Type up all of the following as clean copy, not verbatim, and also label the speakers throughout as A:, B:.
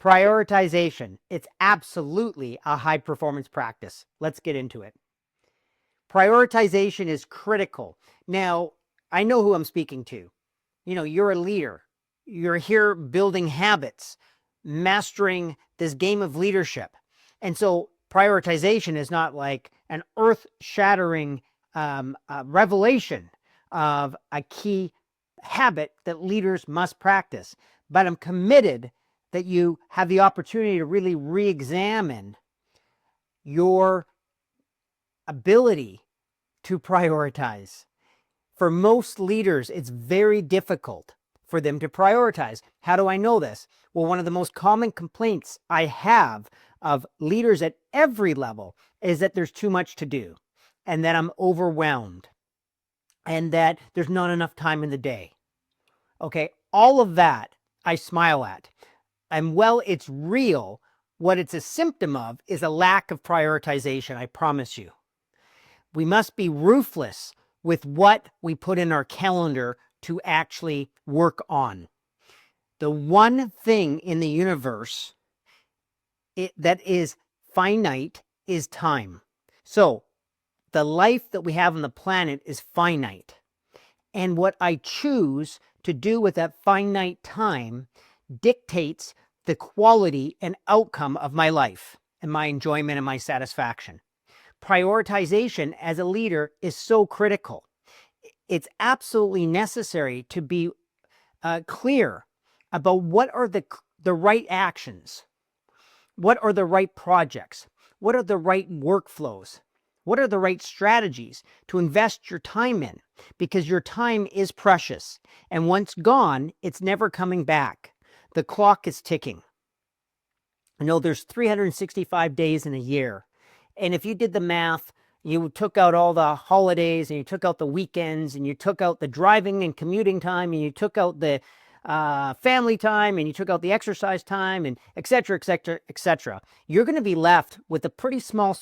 A: Prioritization. It's absolutely a high performance practice. Let's get into it. Prioritization is critical. Now, I know who I'm speaking to. You're a leader. You're here building habits, mastering this game of leadership. And so prioritization is not like an earth-shattering revelation of a key habit that leaders must practice. But I'm committed that you have the opportunity to really re-examine your ability to prioritize. For most leaders, it's very difficult for them to prioritize. How do I know this? Well, one of the most common complaints I have of leaders at every level is that there's too much to do and that I'm overwhelmed and that there's not enough time in the day. Okay, all of that I smile at. And while it's real, what it's a symptom of is a lack of prioritization, I promise you. We must be ruthless with what we put in our calendar to actually work on. The one thing in the universe that is finite is time. So the life that we have on the planet is finite. And what I choose to do with that finite time dictates the quality and outcome of my life and my enjoyment and my satisfaction. Prioritization as a leader is so critical. It's absolutely necessary to be clear about what are the right actions, what are the right projects, what are the right workflows, what are the right strategies to invest your time in, because your time is precious. And once gone, it's never coming back. The clock is ticking. There's 365 days in a year. And if you did the math, you took out all the holidays and you took out the weekends and you took out the driving and commuting time and you took out the family time and you took out the exercise time and et cetera, et cetera, et cetera. You're going to be left with a pretty small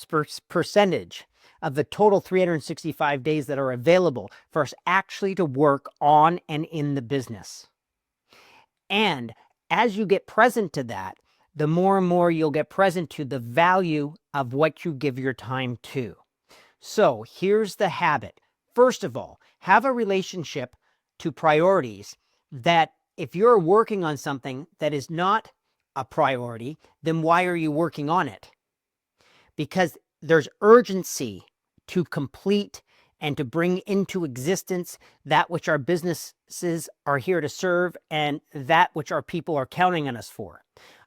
A: percentage of the total 365 days that are available for us actually to work on and in the business. And as you get present to that, the more and more you'll get present to the value of what you give your time to. So here's the habit. First of all, have a relationship to priorities that if you're working on something that is not a priority, then why are you working on it? Because there's urgency to complete and to bring into existence that which our businesses are here to serve and that which our people are counting on us for.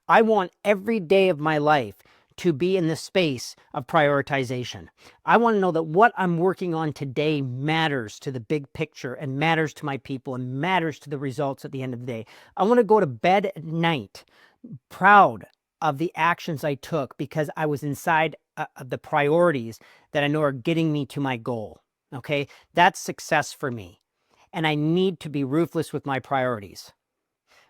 A: I want every day of my life to be in the space of prioritization. I want to know that what I'm working on today matters to the big picture and matters to my people and matters to the results at the end of the day. I want to go to bed at night proud of the actions I took because I was inside of the priorities that I know are getting me to my goal. Okay, that's success for me. And I need to be ruthless with my priorities.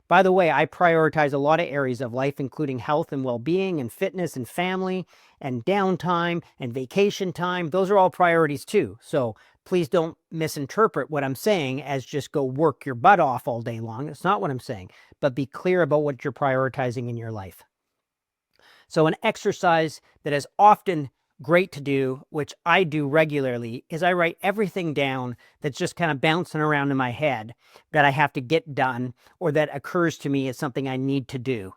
A: By the way, I prioritize a lot of areas of life, including health and well-being and fitness and family and downtime and vacation time. Those are all priorities too. So please don't misinterpret what I'm saying as just go work your butt off all day long. That's not what I'm saying, but be clear about what you're prioritizing in your life. So an exercise that is often great to do, which I do regularly, is I write everything down that's just kind of bouncing around in my head that I have to get done or that occurs to me as something I need to do.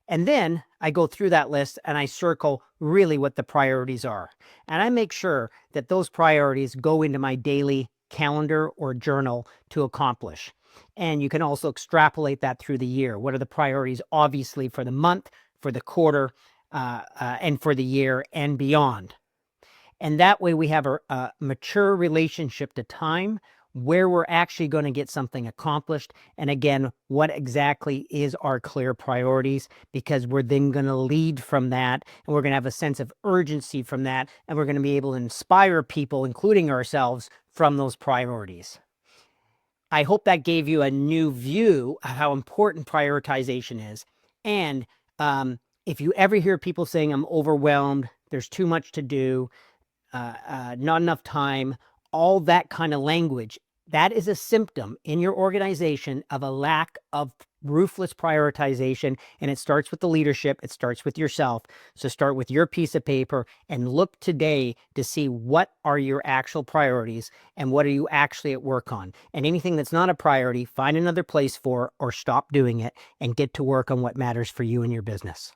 A: And then I go through that list and I circle really what the priorities are. And I make sure that those priorities go into my daily calendar or journal to accomplish. And you can also extrapolate that through the year. What are the priorities, obviously, for the month, for the quarter, and for the year and beyond. And that way we have a mature relationship to time, where we're actually going to get something accomplished. And again, what exactly is our clear priorities, because we're then going to lead from that and we're going to have a sense of urgency from that. And we're going to be able to inspire people, including ourselves, from those priorities. I hope that gave you a new view of how important prioritization is. And if you ever hear people saying, I'm overwhelmed, there's too much to do, not enough time, all that kind of language, that is a symptom in your organization of a lack of ruthless prioritization, and it starts with the leadership. It starts with yourself. So start with your piece of paper and look today to see what are your actual priorities and what are you actually at work on. And anything that's not a priority, find another place for or stop doing it and get to work on what matters for you and your business.